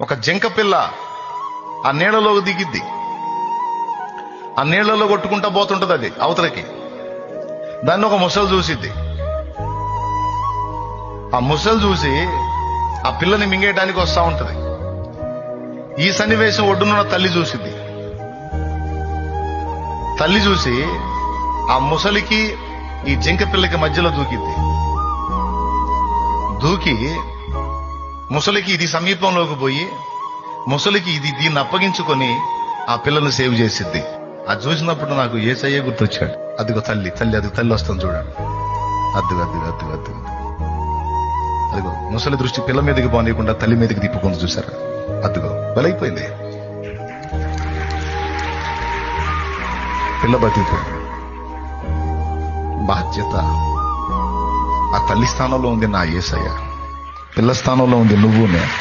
ఒక జింక పిల్ల ఆ నీళ్ళలోకి దిగిద్ది. ఆ నీళ్లలో కొట్టుకుంటా పోతుంటది అది అవతలకి. దాన్ని ఒక ముసలి చూసిద్ది. ఆ ముసలి చూసి ఆ పిల్లని మింగేయడానికి వస్తా ఉంటది. ఈ సన్నివేశం ఒడ్డునున్న తల్లి చూసిద్ది. తల్లి చూసి ఆ ముసలికి ఈ జింక పిల్లకి మధ్యలో దూకిద్ది. దూకి ముసలికి ఇది సమీపంలోకి పోయి ముసలికి దీన్ని అప్పగించుకొని ఆ పిల్లను సేవ్ చేసిద్ది. అది చూసినప్పుడు నాకు యేసయ్యే గుర్తొచ్చాడు. అదిగో తల్లి వస్తుంది చూడండి. అదిగో ముసలి దృష్టి పిల్ల మీదకి పోనీయకుండా తల్లి మీదకి తిప్పుకుంది, చూసారా? అదిగో బలైపోయింది, పిల్ల బతికిపోయింది. బాధ్యత ఆ తల్లి స్థానంలో ఉంది నా యేసయ్య, పిల్ల స్థానంలో ఉంది నువ్వు నేను.